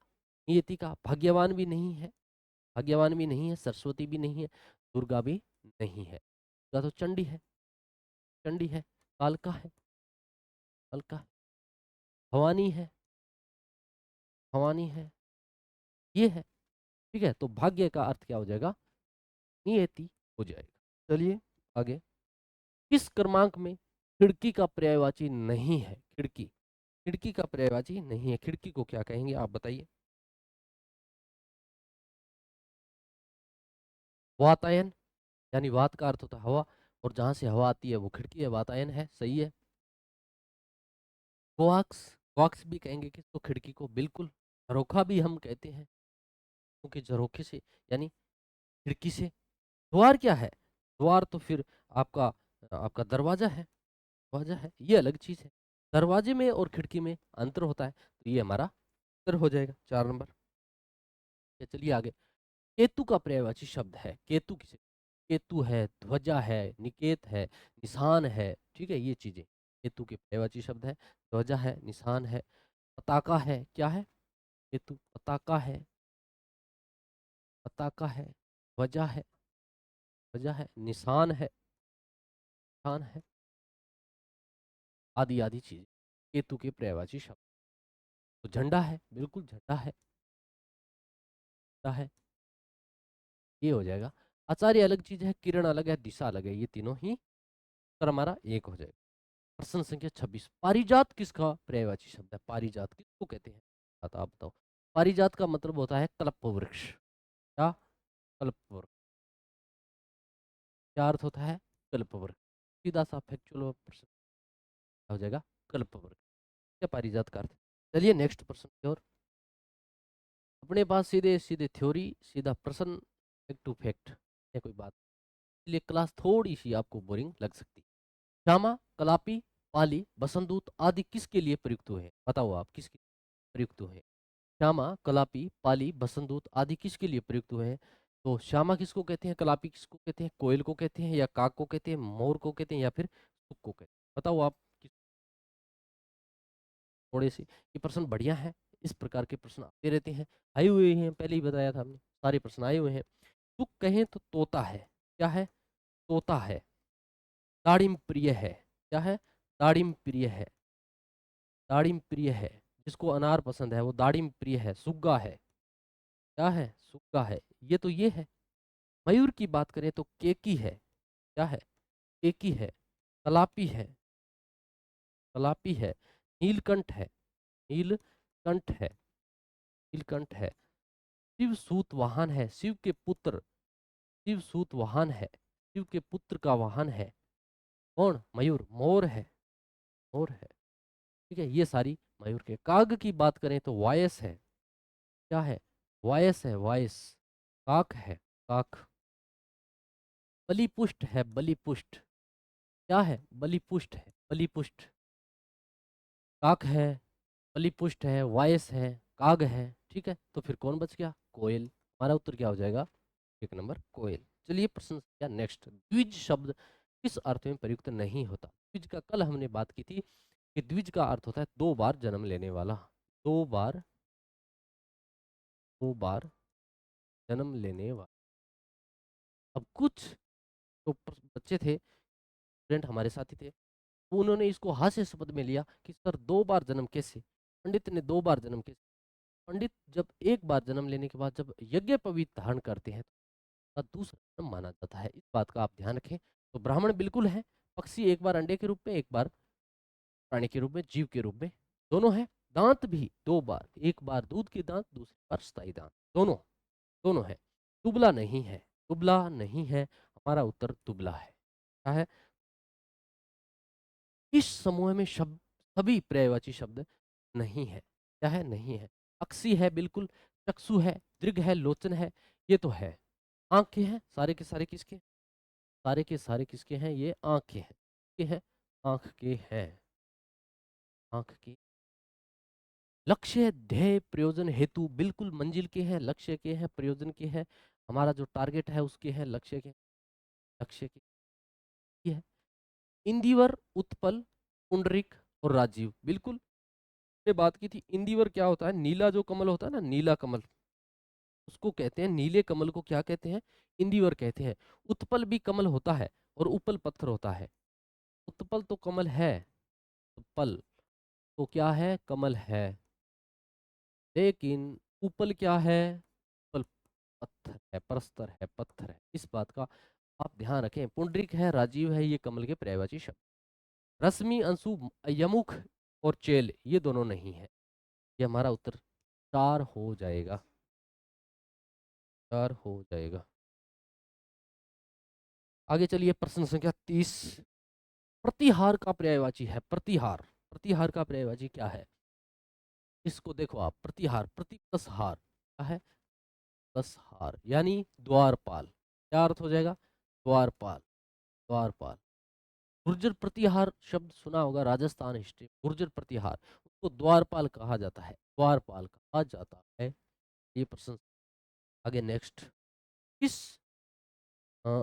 नियति का, भाग्यवान भी नहीं है, भाग्यवान भी नहीं है, सरस्वती भी नहीं है, दुर्गा भी नहीं है। दुर्गा तो चंडी है, चंडी है, कालका है, कालका है, भवानी है, भवानी है, ये है। ठीक है, तो भाग्य का अर्थ क्या हो जाएगा? नियति हो जाएगा। चलिए आगे। किस क्रमांक में खिड़की का पर्यायवाची नहीं है? खिड़की, खिड़की का पर्यायवाची नहीं है। खिड़की को क्या कहेंगे आप बताइए? वातायन, यानी वात का अर्थ होता है हवा, और जहां से हवा आती है वो खिड़की है, वातायन है, सही है। कोआक्स, कोआक्स भी कहेंगे किसको? खिड़की को, बिल्कुल। झरोखा भी हम कहते हैं, क्योंकि झरोखे से यानी खिड़की से। द्वार क्या है? द्वार तो फिर आपका आपका दरवाजा है, दरवाजा है, ये अलग चीज है। दरवाजे में और खिड़की में अंतर होता है, तो ये हमारा उत्तर हो जाएगा 4 नंबर। ये चलिए आगे। केतु का पर्यायवाची शब्द है। केतु किसे? केतु है, ध्वजा है, निकेत है, निशान है, ठीक है, ये चीजें केतु के पर्यायवाची शब्द है। ध्वजा है, निशान है, पताका है, क्या है? केतु पताका है, पताका है, ध्वजा है, ध्वजा है, निशान है, निशान है, आदि आदि चीजें केतु के पर्यायवाची शब्द। तो झंडा है, बिल्कुल झंडा है, झंडा है, ये हो जाएगा। आचार्य अलग चीज है, किरण अलग है, दिशा अलग है, ये तीनों ही उत्तर हमारा एक हो जाएगा। प्रश्न संख्या 26। पारिजात किसका पर्यायवाची शब्द है? पारिजात किसको कहते हैं? आप बताओ। पारिजात का मतलब होता है कल्प वृक्ष। क्या? कल्प वृक्ष। क्या अर्थ होता है? कल्प वृक्ष। सीधा सा फैक्चुअल प्रश्न हो जाएगा, कल्प वृक्ष। क्या पारिजात का अर्थ? चलिए नेक्स्ट प्रश्न की ओर। अपने पास सीधे सीधे थ्योरी, सीधा प्रश्न, फैक्ट टू फैक्ट है, कोई बात। इसलिए क्लास थोड़ी सी आपको बोरिंग लग सकती है। श्यामा, कलापी, पाली, बसंतदूत आदि किसके लिए प्रयुक्त हुए हैं? बताओ आप, किसके प्रयुक्त हुए हैं? श्यामा, कलापी, पाली, बसंतदूत आदि किसके लिए प्रयुक्त हुए हैं? तो श्यामा किसको कहते हैं, कलापी किसको कहते हैं, कोयल को कहते हैं, या काक को कहते हैं, मोर को कहते हैं, या फिर सुक को कहते हैं? बताओ आप। थोड़े से ये प्रश्न बढ़िया है, इस प्रकार के प्रश्न आते रहते हैं, आए हुए हैं, पहले ही बताया था हमने, सारे प्रश्न आए हुए हैं। सुक कहें तो तोता है, क्या है? तोता है। दाड़िम प्रिय है, क्या है? दाड़िम प्रिय है, दाड़िम प्रिय है। जिसको अनार पसंद है वो दाड़िम प्रिय है। सुग्गा है, क्या है? सुग्गा है, ये तो ये है। मयूर की बात करें तो केकी है, क्या है? केकी है। कलापी है, कलापी है। नीलकंठ है, नीलकंठ है, नीलकंठ है। शिव सूत वाहन है, शिव के पुत्र, शिव सूत वाहन है, शिव के पुत्र का वाहन है कौन? मयूर, मोर है, मोर है। ठीक है, ये सारी मयूर के। काग की बात करें तो वायस है, क्या है? वायस है, वायस। काक है, काक। बलिपुष्ट है, बलिपुष्ट, क्या है? बलिपुष्ट है, बलिपुष्ट। काक है, बलिपुष्ट है, वायस है, काग है। ठीक है, तो फिर कौन बच गया? कोयल। हमारा उत्तर क्या हो जाएगा? 1 नंबर, कोयल। चलिए प्रश्न क्या नेक्स्ट। द्विज शब्द किस अर्थ में प्रयुक्त नहीं होता? द्विज का कल हमने बात की थी कि द्विज का अर्थ होता है 2 बार जन्म लेने वाला। 2 बार, 2 बार जन्म लेने वाला। अब कुछ तो बच्चे थे, स्टूडेंट हमारे साथी थे, वो उन्होंने इसको हास्यास्पद में लिया कि सर 2 बार जन्म कैसे? पंडित ने 2 बार जन्म कैसे? पंडित जब 1 बार जन्म लेने के बाद जब यज्ञ पवीत धारण करते हैं तो दूसरा जन्म माना जाता है। इस बात का आप ध्यान रखें। तो ब्राह्मण बिल्कुल है, पक्षी 1 बार अंडे के रूप में, 1 बार प्राणी के रूप में, जीव के रूप में, दोनों है। दांत भी 2 बार, 1 बार दूध के दांत, दूसरी बार स्थायी दांत, दोनों, दोनों है। दुबला नहीं है, दुबला नहीं है, हमारा उत्तर दुबला है। क्या है? इस समूह में शब्द सभी पर्यायवाची शब्द नहीं है। क्या है? नहीं है। अक्सी है, बिल्कुल। चक्षु है, दीर्घ है, लोचन है, ये तो है। आंखें हैं, सारे के सारे किसके, सारे के सारे किसके हैं, ये आंखें हैं, किसके हैं, आंख के हैं, आंख की। लक्ष्य, ध्येय, प्रयोजन, हेतु बिल्कुल मंजिल के हैं, लक्ष्य के हैं, प्रयोजन के हैं, हमारा जो टारगेट है उसके हैं, लक्ष्य के, लक्ष्य के, ये है। इंदिवर, उत्पल, पुंडरीक और राजीव, बिल्कुल ने बात की थी। इंदिवर क्या होता है, नीला जो कमल होता है ना, नीला कमल, उसको कहते हैं, नीले कमल को क्या कहते हैं, इंदिवर कहते हैं। उत्पल भी कमल होता है और उपल पत्थर होता है। उत्पल तो कमल है, उत्पल तो क्या है, कमल है, लेकिन उपल क्या है, उपल पत्थर है, प्रस्तर है, पत्थर है, इस बात का आप ध्यान रखें। पुंडरीक है, राजीव है, ये कमल के पर्यायवाची शब्द। रश्मि, अंशु, यमुख और चेल ये दोनों नहीं है, ये हमारा उत्तर 4 हो जाएगा, 4 हो जाएगा। आगे चलिए, प्रश्न संख्या 30। प्रतिहार का पर्यायवाची है, प्रतिहार, प्रतिहार का पर्यायवाची क्या है, इसको देखो आप, प्रतिहार, प्रति प्लस हार, क्या है, प्लस हार, यानी द्वारपाल, क्या अर्थ हो जाएगा, द्वारपाल, द्वारपाल। गुर्जर प्रतिहार शब्द सुना होगा, राजस्थान हिस्ट्री, गुर्जर प्रतिहार, उसको द्वारपाल कहा जाता है, द्वारपाल कहा जाता है। ये प्रश्न। आगे नेक्स्ट, किस अ,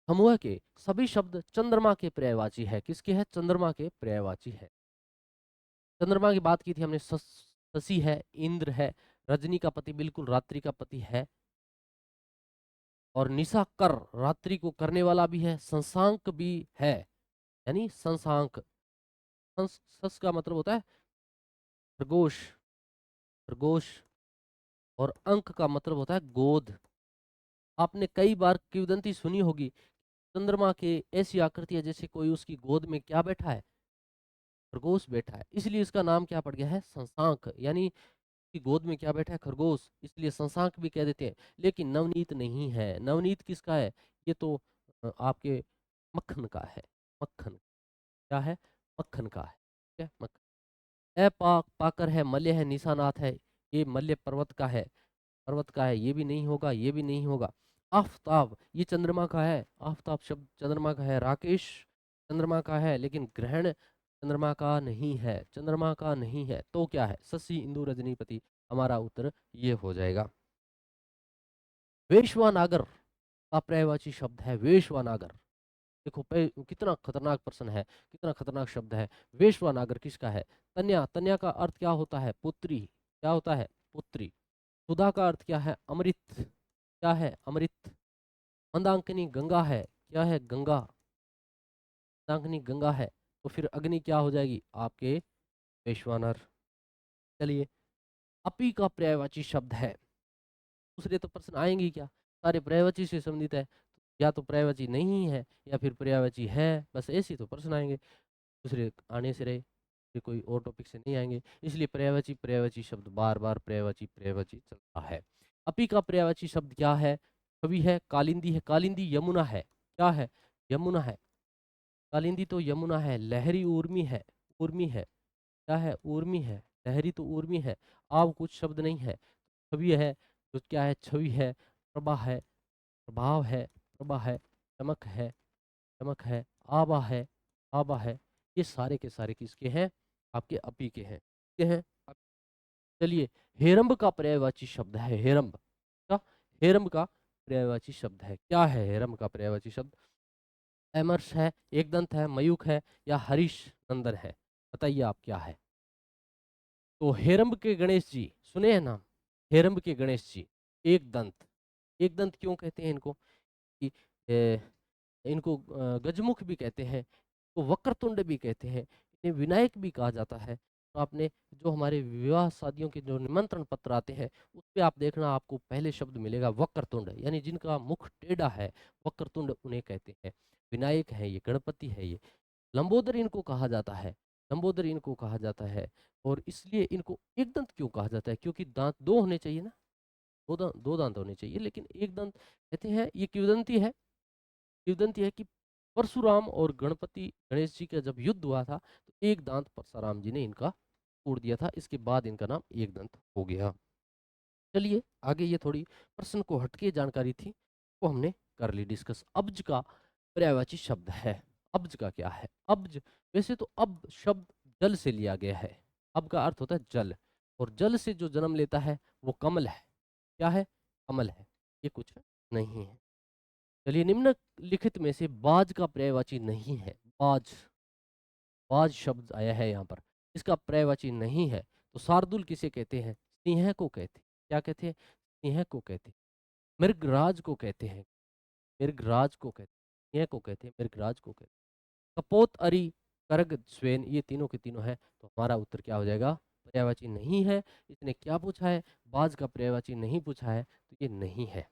समूह के सभी शब्द चंद्रमा के पर्यायवाची है, किसके है, चंद्रमा के पर्यायवाची है। चंद्रमा की बात की थी हमने, शशि है, इंद्र है, रजनी का पति बिल्कुल रात्रि का पति है, और निशा कर, रात्रि को करने वाला भी है, शशांक भी है, यानी शशांक, सस का मतलब होता है खरगोश, खरगोश, और अंक का मतलब होता है गोद। आपने कई बार किंवदंती सुनी होगी, चंद्रमा के ऐसी आकृति है जैसे कोई उसकी गोद में क्या बैठा है, खरगोश बैठा है, इसलिए इसका नाम क्या पड़ गया है, शशांक, यानी की गोद में क्या बैठा है, खरगोश, इसलिए शशांक भी कह देते हैं। लेकिन नवनीत नहीं है, नवनीत किसका है, ये तो आपके मक्खन का है, मक्खन, क्या है, मक्खन का है, ठीक है, मक्खन। अपाक, पाकर है, मल्य है, निशानाथ है, ये मल्य पर्वत का है, पर्वत का है, ये भी नहीं होगा, ये भी नहीं होगा। आफताब, ये चंद्रमा का है, आफताब शब्द चंद्रमा का है। राकेश चंद्रमा का है, लेकिन ग्रहण चंद्रमा का नहीं है, चंद्रमा का नहीं है, तो क्या है, शशि, इंदु, रजनीपति, हमारा उत्तर ये हो जाएगा। वेश्वानागर का पर्यायवाची शब्द है, वेश्वानागर। देखो कितना खतरनाक प्रश्न है, कितना खतरनाक शब्द है। वेश्वानागर किसका है, तन्या, तन्या का अर्थ क्या होता है, पुत्री, क्या होता है, पुत्री। सुधा का अर्थ क्या है, अमृत, क्या है, अमृत। मंदाकिनी गंगा है, क्या है, गंगा, मंदाकिनी गंगा है, तो फिर अग्नि क्या हो जाएगी, आपके वैश्वानर। चलिए, अपी का पर्यायवाची शब्द है, दूसरे तो प्रश्न आएंगे ही क्या, सारे पर्यायवाची से संबंधित है, या तो पर्यायवाची नहीं है या फिर पर्यायवाची है, बस ऐसे ही तो प्रश्न आएंगे, दूसरे आने से रहे, फिर कोई और टॉपिक से नहीं आएंगे, इसलिए पर्यायवाची पर्यायवाची शब्द बार बार पर्यायवाची पर्यायवाची चलता है। अपी का पर्यायवाची शब्द क्या है, कवि है, कालिंदी है, कालिंदी यमुना है, क्या है, यमुना है, कालिंदी तो यमुना है। लहरी उर्मी है, उर्मी है, क्या है, उर्मी है, लहरी तो उर्मी है। आव कुछ शब्द नहीं है, छवि है, तो क्या है, छवि है। प्रभा है, प्रभाव है, प्रभा है। चमक है, चमक है। आबा है, आबा है। ये सारे के सारे किसके हैं, आपके अपी के हैं, के हैं। चलिए, हेरंब का पर्यायवाची शब्द है, हेरंब का, हेरंब का पर्यायवाची शब्द है, क्या है हेरंब का पर्यायवाची शब्द, एमर्स है, एकदंत है, मयूख है, या हरीश नंदन है, बताइए आप क्या है। तो हेरंब के गणेश जी सुने हैं नाम, हेरंब के गणेश जी, एक दंत, एक दंत क्यों कहते हैं इनको, कि इनको गजमुख भी कहते हैं, तो वक्रतुंड भी कहते हैं, इन्हें विनायक भी कहा जाता है। तो आपने जो हमारे विवाह शादियों के जो निमंत्रण पत्र आते हैं, उस पे आप देखना, आपको पहले शब्द मिलेगा वक्रतुंड, यानी जिनका मुख टेढ़ा है, वक्रतुंड उन्हें कहते हैं। विनायक है ये, गणपति है ये। लंबोदर इनको कहा जाता है, लंबोदर इनको कहा जाता है। और इसलिए इनको एक दंत क्यों कहा जाता है, क्योंकि दांत दो होने चाहिए ना, दो दांत होने चाहिए, लेकिन एक दांत कहते हैं। ये किंवदंती है, किंवदंती है कि परशुराम और गणपति गणेश जी का जब युद्ध हुआ था, तो एक दांत परशुराम जी ने इनका तोड़ दिया था, इसके बाद इनका नाम एक दंत हो गया। चलिए आगे, ये थोड़ी प्रश्न को हटके जानकारी थी। वो हमने कर ली डिस्कस। अब्ज का पर्यायवाची शब्द है। अब्ज का क्या है? अब्ज, वैसे तो अब शब्द जल से लिया गया है। अब का अर्थ होता है जल, और जल से जो जन्म लेता है वो कमल है। क्या है? कमल है। ये कुछ नहीं है। चलिए, निम्नलिखित में से बाज का पर्यायवाची नहीं है। बाज, बाज शब्द आया है यहाँ पर, इसका पर्यायवाची नहीं है। तो शार्दुल किसे कहते हैं? सिंह को कहते हैं। क्या कहते हैं? सिंह को कहते हैं। मृगराज को कहते हैं। मृगराज को कहते हैं। सिंह को कहते हैं, मृगराज को कहते हैं। कपोत, अरि, करग, स्वेन, ये तीनों के तीनों है। तो हमारा उत्तर क्या हो जाएगा? पर्यायवाची नहीं है। इसने क्या पूछा है? बाज का पर्यायवाची नहीं पूछा है, तो ये नहीं है।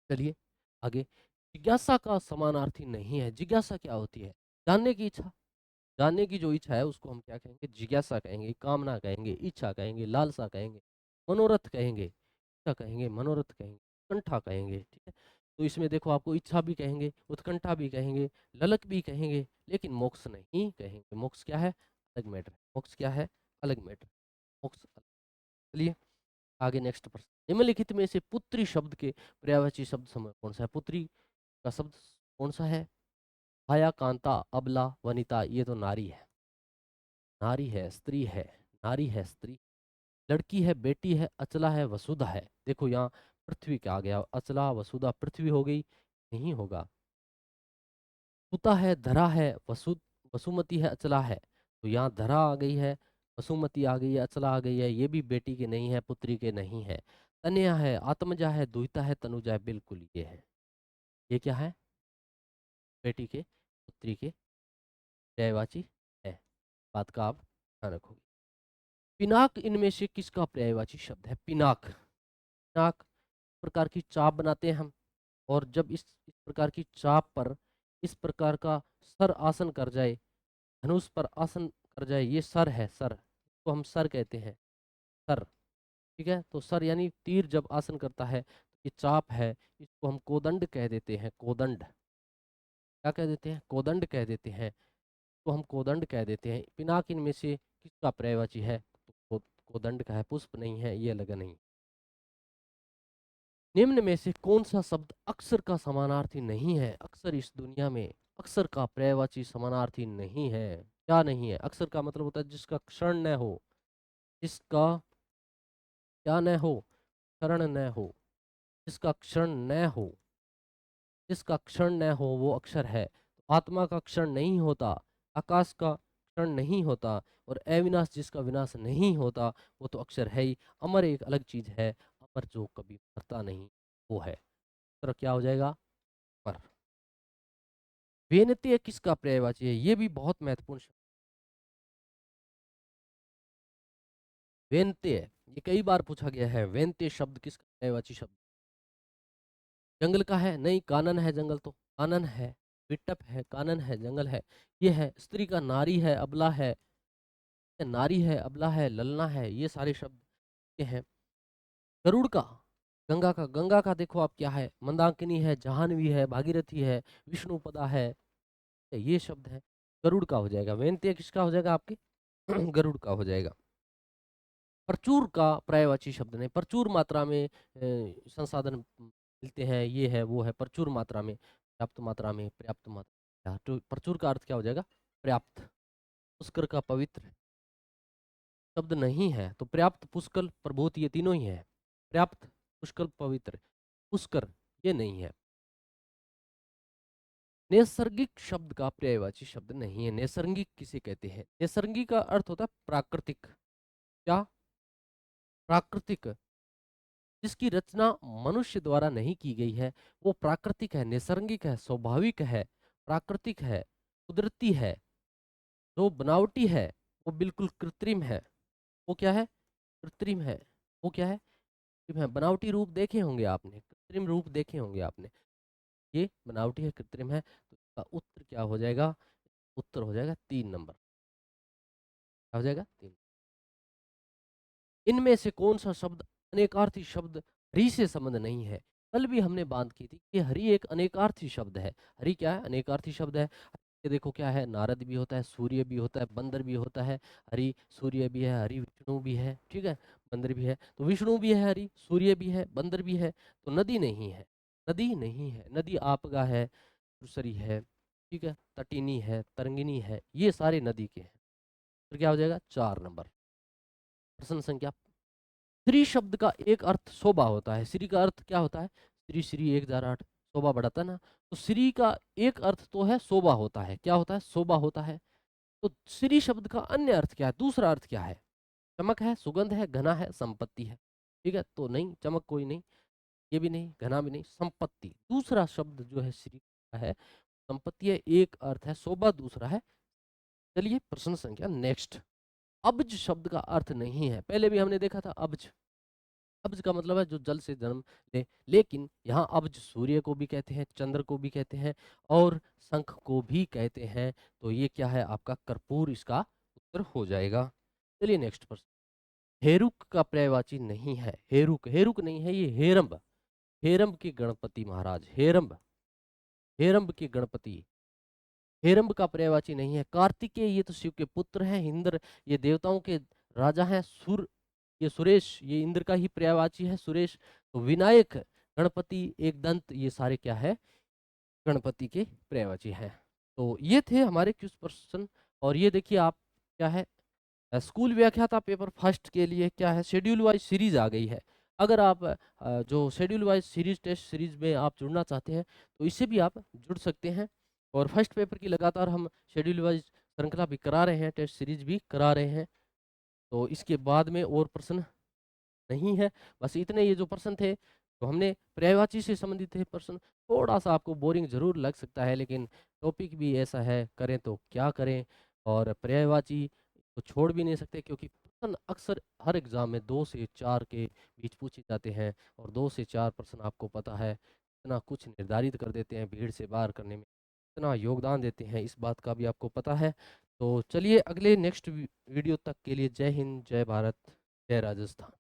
चलिए आगे। जिज्ञासा का समानार्थी नहीं है। जिज्ञासा क्या होती है? जानने की इच्छा। जानने की जो इच्छा है उसको हम क्या कहेंगे? जिज्ञासा कहेंगे, कामना कहेंगे, इच्छा कहेंगे, लालसा कहेंगे, मनोरथ कहेंगे। इच्छा कहेंगे, मनोरथ कहेंगे, उत्कंठा कहेंगे। ठीक है, तो इसमें देखो आपको इच्छा भी कहेंगे, उत्कंठा भी कहेंगे, ललक भी कहेंगे, लेकिन मोक्ष नहीं कहेंगे। मोक्ष क्या है? अलग मैटर। मोक्ष क्या है? अलग मैटर। मोक्ष अलग। चलिए आगे नेक्स्ट प्रश्न। निम्नलिखित में से पुत्री शब्द के पर्यायवाची शब्द समय कौन सा है? पुत्री का शब्द कौन सा है? हाया, कांता, अबला, वनिता, ये तो नारी है। नारी है, स्त्री है। नारी है, स्त्री, लड़की है, बेटी है, अचला है, वसुधा है। देखो यहाँ पृथ्वी क्या आ गया? अचला, वसुधा, पृथ्वी हो गई? नहीं होगा। सुता है, धरा है, वसुमती है, अचला है। तो यहाँ धरा आ गई है, वसुमती आ गई है, अचला आ गई है। ये भी बेटी के नहीं है, पुत्री के नहीं है। तनया है, आत्मजा है, दुहिता है, तनुजा है। बिल्कुल ये है। ये क्या है? बेटी के, पुत्री के पर्यायवाची है। बात का आप ध्यान रखोगे। पिनाक इनमें से किसका पर्यायवाची शब्द है? पिनाक। पिनाक प्रकार की चाप बनाते हैं हम, और जब इस प्रकार की चाप पर इस प्रकार का सर आसन कर जाए, धनुष पर आसन कर जाए, ये सर है, सर तो हम सर कहते हैं, सर। ठीक है, तो सर यानी तीर जब आसन करता है, तो ये चाप है, इसको हम कोदंड कह देते हैं। कोदंड, क्या कह देते हैं? कोदंड कह देते हैं। तो हम कोदंड कह देते हैं। पिनाक इनमें से किसका पर्यायवाची है? तो कोदंड का है। पुष्प नहीं है, ये लगा नहीं। निम्न में से कौन सा शब्द अक्सर का समानार्थी नहीं है? अक्सर इस दुनिया में अक्सर का पर्यायवाची समानार्थी नहीं है। क्या नहीं है? अक्सर का मतलब होता है जिसका क्षण न हो, जिसका क्या न हो? क्षरण न हो, जिसका क्षण न हो, जिसका क्षण न हो वो अक्षर है। तो आत्मा का क्षण नहीं होता, आकाश का क्षण नहीं होता, और अविनाश जिसका विनाश नहीं होता वो तो अक्षर है ही। अमर एक अलग चीज है, अमर जो कभी मरता नहीं वो है। तो क्या हो जाएगा? अमर। वेनत्य किसका पर्यायवाची है? ये भी बहुत महत्वपूर्ण शब्द। वेनत्य, ये कई बार पूछा गया है। वेनत्य शब्द किसका पर्यायवाची शब्द? जंगल का है? नहीं, कानन है जंगल, तो कानन है, विट्टप है, कानन है, जंगल है। ये है। स्त्री का नारी है, अबला है, नारी है, अबला है, ललना है, ये सारे शब्द के हैं। गरुड़ का, गंगा का देखो आप क्या है? मंदाकिनी है, जाह्नवी है, भागीरथी है, विष्णुपदा है, ये शब्द है। गरुड़ का हो जाएगा। वेनत्य किसका हो जाएगा आपके? गरुड़ का हो जाएगा। प्रचुर का पर्यायवाची शब्द नहीं। प्रचुर मात्रा में संसाधन मिलते हैं, ये है वो है। प्रचुर मात्रा में, पर्याप्त मात्रा में, पर्याप्त मात्रा। तो प्रचुर का अर्थ क्या हो जाएगा? पर्याप्त। पुष्कर का पवित्र शब्द नहीं है, तो पर्याप्त, पुष्कल, प्रभूत, ये तीनों ही है। पर्याप्त, पुष्कल, पवित्र। पुष्कर ये नहीं है। नैसर्गिक शब्द का पर्यायवाची शब्द नहीं है। नैसर्गिक किसे कहते हैं? नैसर्गिक का अर्थ होता है प्राकृतिक। क्या? प्राकृतिक, जिसकी रचना मनुष्य द्वारा नहीं की गई है वो प्राकृतिक है, नैसर्गिक है, स्वाभाविक है, प्राकृतिक है, कुदरती है। जो बनावटी है वो बिल्कुल कृत्रिम है। वो क्या है? कृत्रिम है। वो क्या है? कृत्रिम है। बनावटी रूप देखे होंगे आपने, कृत्रिम रूप देखे होंगे आपने। ये बनावटी है, कृत्रिम है। तो इसका उत्तर क्या हो जाएगा? उत्तर हो जाएगा 3 नंबर। क्या हो जाएगा? 3। इनमें से कौन सा शब्द अनेकार्थी शब्द हरि से संबंध नहीं है? कल भी हमने बात की थी कि हरि एक अनेकार्थी शब्द है। हरि क्या है? अनेकार्थी शब्द है। ये देखो क्या है? नारद भी होता है, सूर्य भी होता है, बंदर भी होता है। हरि सूर्य भी है, हरि विष्णु भी है, ठीक है, बंदर भी है। तो विष्णु भी है, हरि सूर्य भी है, बंदर भी है, तो नदी नहीं है। नदी नहीं है। नदी आपगा है, सुरसरी है, ठीक है, तटिनी है, तरंगिनी है, ये सारे नदी के हैं। फिर क्या हो जाएगा 4 नंबर। प्रश्न संख्या, श्री शब्द का एक अर्थ शोभा होता है। श्री का अर्थ क्या होता है? श्री श्री 1008 शोभा बढ़ाता है ना। तो श्री का एक अर्थ तो है शोभा होता है। क्या होता है? शोभा होता है। तो श्री शब्द का अन्य अर्थ क्या है? दूसरा अर्थ क्या है? चमक है, सुगंध है, घना है, संपत्ति है। ठीक है, तो नहीं, चमक कोई नहीं, ये भी नहीं, घना भी नहीं, संपत्ति दूसरा शब्द जो है श्री का है। संपत्ति है, एक अर्थ है शोभा, दूसरा है। चलिए प्रश्न संख्या नेक्स्ट। अब्ज शब्द का अर्थ नहीं है। पहले भी हमने देखा था अब्ज। अब्ज का मतलब है जो जल से जन्म ले, लेकिन यहाँ अब्ज सूर्य को भी कहते हैं, चंद्र को भी कहते हैं और शंख को भी कहते हैं। तो ये क्या है? आपका कर्पूर इसका उत्तर हो जाएगा। चलिए नेक्स्ट प्रश्न। हेरुक का पर्यायवाची नहीं है। हेरुक, हेरुक नहीं है, ये हेरंब। हेरंब के गणपति महाराज, हेरंब, हेरंब के गणपति। हेरंब का पर्यायवाची नहीं है। कार्तिकेय, ये तो शिव के पुत्र हैं। इंद्र, ये देवताओं के राजा हैं। सुर, ये सुरेश, ये इंद्र का ही पर्यायवाची है, सुरेश। तो विनायक, गणपति, एक दंत, ये सारे क्या है? गणपति के पर्यायवाची हैं। तो ये थे हमारे क्विज प्रश्न। और ये देखिए आप, क्या है, स्कूल व्याख्याता पेपर फर्स्ट के लिए क्या है, शेड्यूल वाइज सीरीज आ गई है। अगर आप जो schedule wise series, test series में आप जुड़ना चाहते हैं तो इससे भी आप जुड़ सकते हैं। और फर्स्ट पेपर की लगातार हम शेड्यूल वाइज श्रृंखला भी करा रहे हैं, टेस्ट सीरीज भी करा रहे हैं। तो इसके बाद में और प्रश्न नहीं है, बस इतने ये जो प्रश्न थे तो हमने पर्यायवाची से संबंधित थे प्रश्न। थोड़ा सा आपको बोरिंग जरूर लग सकता है, लेकिन टॉपिक भी ऐसा है, करें तो क्या करें। और पर्यायवाची तो छोड़ भी नहीं सकते, क्योंकि प्रश्न अक्सर हर एग्जाम में 2 से 4 के बीच पूछे जाते हैं। और 2 से 4 प्रश्न आपको पता है इतना कुछ निर्धारित कर देते हैं, भीड़ से बाहर करने में इतना योगदान देते हैं, इस बात का भी आपको पता है। तो चलिए अगले नेक्स्ट वीडियो तक के लिए जय हिंद, जय भारत, जय राजस्थान।